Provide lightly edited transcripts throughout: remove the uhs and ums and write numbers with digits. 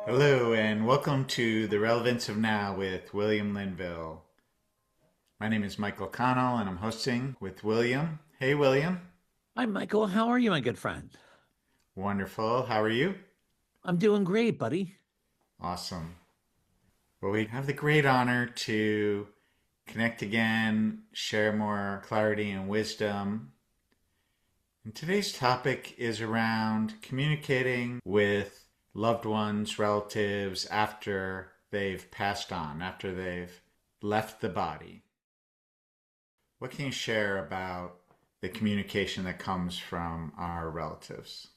Hello, and welcome to The Relevance of Now with William Linville. My name is Michael Connell, and I'm hosting with William. Hey, William. Hi, Michael. How are you, my good friend? Wonderful. How are you? I'm doing great, buddy. Awesome. Well, we have the great honor to connect again, share more clarity and wisdom. And today's topic is around communicating with loved ones, relatives after they've passed on, after they've left the body. What can you share about the communication that comes from our relatives?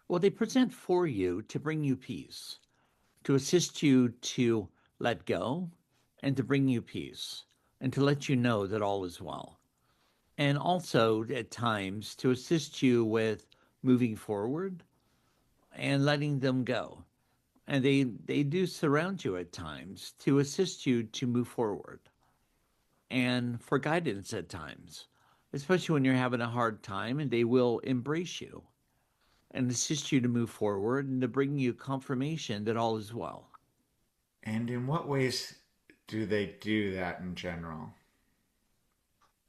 Well, they present for you to bring you peace, to assist you to let go, and to bring you peace, and to let you know that all is well. And also, at times, to assist you with moving forward and letting them go. And they do surround you at times to assist you to move forward and for guidance at times, especially when you're having a hard time, and they will embrace you and assist you to move forward and to bring you confirmation that all is well. And in what ways do they do that in general?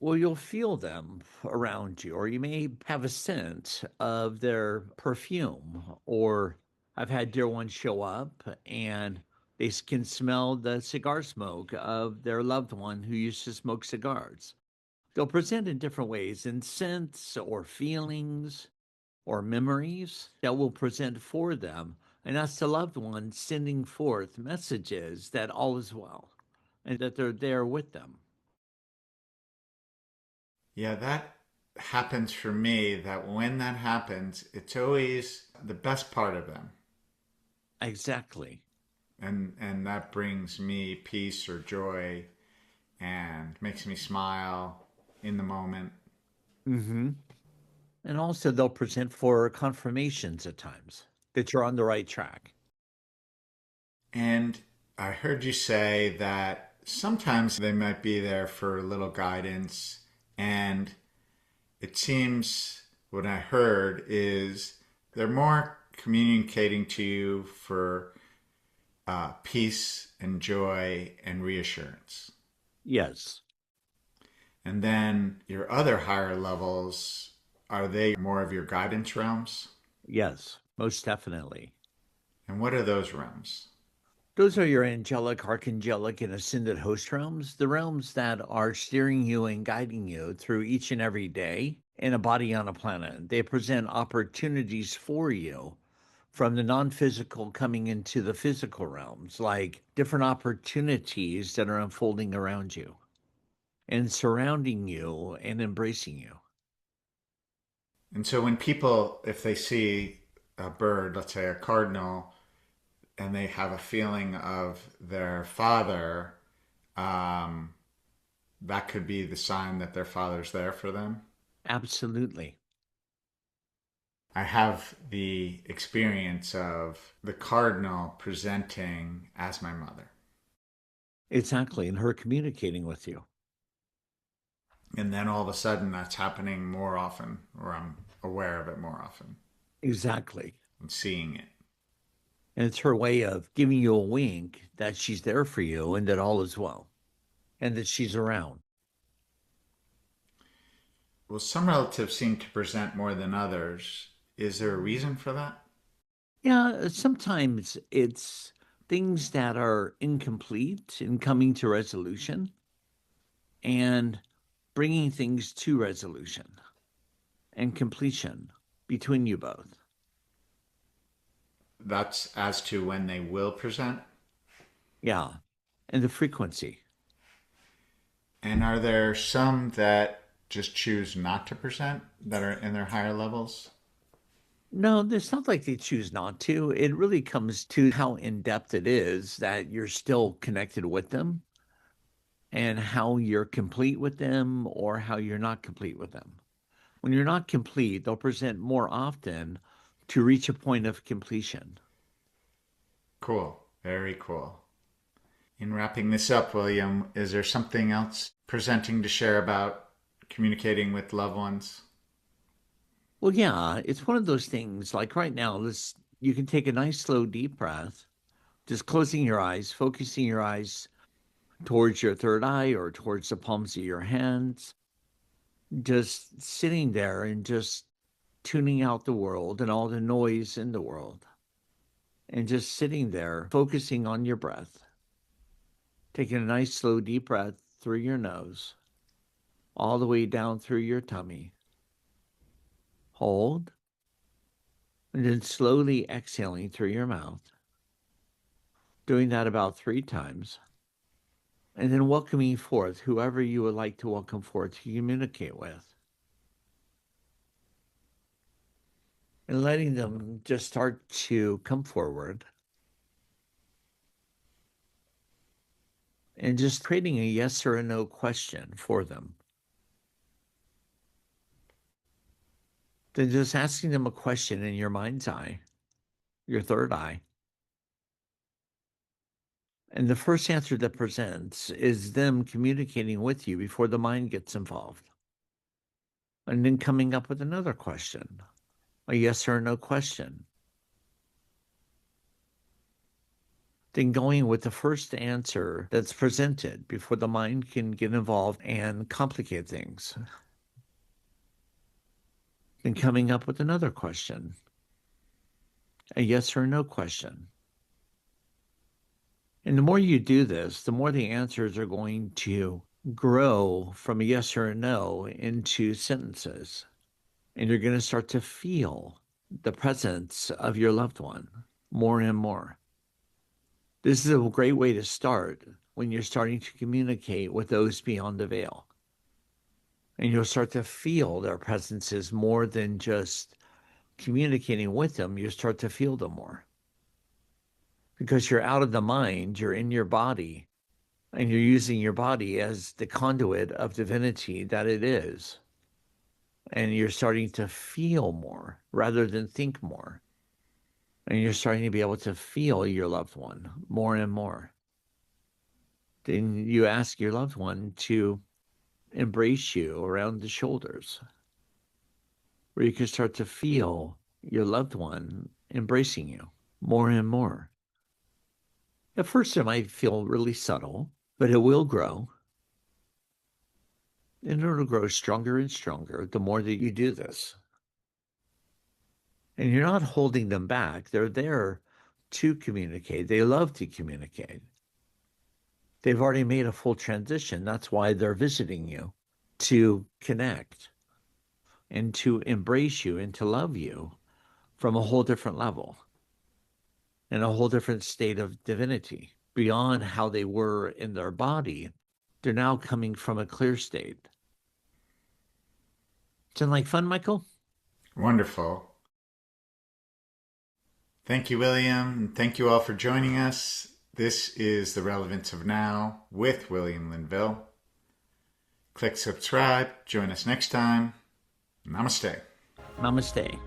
Well, you'll feel them around you, or you may have a scent of their perfume, or I've had dear ones show up and can smell the cigar smoke of their loved one who used to smoke cigars. They'll present in different ways in scents or feelings or memories that will present for them. And that's the loved one sending forth messages that all is well and that they're there with them. Yeah, that happens for me, that when that happens, it's always the best part of them. Exactly. And that brings me peace or joy and makes me smile in the moment. hmm And also, they'll present for confirmations at times that you're on the right track. And I heard you say that sometimes they might be there for a little guidance. And it seems what I heard is they're more communicating to you for peace and joy and reassurance. Yes. And then your other higher levels, are they more of your guidance realms? Yes. Most definitely. And what are those realms? Those are your angelic, archangelic, and ascended host realms, the realms that are steering you and guiding you through each and every day in a body on a planet. They present opportunities for you from the non physical coming into the physical realms, like different opportunities that are unfolding around you and surrounding you and embracing you. And so when people, if they see a bird, let's say a cardinal, and they have a feeling of their father, um, that could be the sign that their father's there for them. Absolutely. I have the experience of the cardinal presenting as my mother. Exactly. And her communicating with you. And then all of a sudden that's happening more often, or I'm aware of it more often Exactly. and seeing it. And it's her way of giving you a wink that she's there for you and that all is well and that she's around. Well, some relatives seem to present more than others. Is there a reason for that? Yeah, sometimes it's things that are incomplete and coming to resolution and bringing things to resolution and completion between you both. That's as to when they will present. Yeah. And the frequency. And are there some that just choose not to present that are in their higher levels? No, it's not like they choose not to. It really comes to how in depth it is that you're still connected with them and how you're complete with them or how you're not complete with them. When you're not complete, they'll present more often to reach a point of completion. Cool. Very cool. In wrapping this up, William, is there something else presenting to share about communicating with loved ones? Well, yeah, it's one of those things like right now, you can take a nice, slow, deep breath, just closing your eyes, focusing your eyes towards your third eye or towards the palms of your hands, just sitting there and just tuning out the world and all the noise in the world, and just sitting there, focusing on your breath, taking a nice, slow, deep breath through your nose, all the way down through your tummy. Hold, and then slowly exhaling through your mouth, doing that about 3 times, and then welcoming forth whoever you would like to welcome forth to communicate with, and letting them just start to come forward, and just creating a yes or a no question for them. Then just asking them a question in your mind's eye, your third eye. And the first answer that presents is them communicating with you before the mind gets involved. And then coming up with another question, a yes or no question. Then going with the first answer that's presented before the mind can get involved and complicate things. Then coming up with another question, a yes or no question. And the more you do this, the more the answers are going to grow from a yes or a no into sentences. And you're going to start to feel the presence of your loved one more and more. This is a great way to start when you're starting to communicate with those beyond the veil. And you'll start to feel their presences more than just communicating with them. You start to feel them more. Because you're out of the mind, you're in your body, and you're using your body as the conduit of divinity that it is. And you're starting to feel more rather than think more. And you're starting to be able to feel your loved one more and more. Then you ask your loved one to embrace you around the shoulders, where you can start to feel your loved one embracing you more and more. At first, it might feel really subtle, but it will grow. And it'll grow stronger and stronger the more that you do this. And you're not holding them back. They're there to communicate. They love to communicate. They've already made a full transition. That's why they're visiting you, to connect and to embrace you and to love you from a whole different level, in a whole different state of divinity, beyond how they were in their body. They're now coming from a clear state. Sound like fun, Michael? Wonderful. Thank you, William, and thank you all for joining us. This is The Relevance of Now with William Linville. Click subscribe. Join us next time. Namaste. Namaste.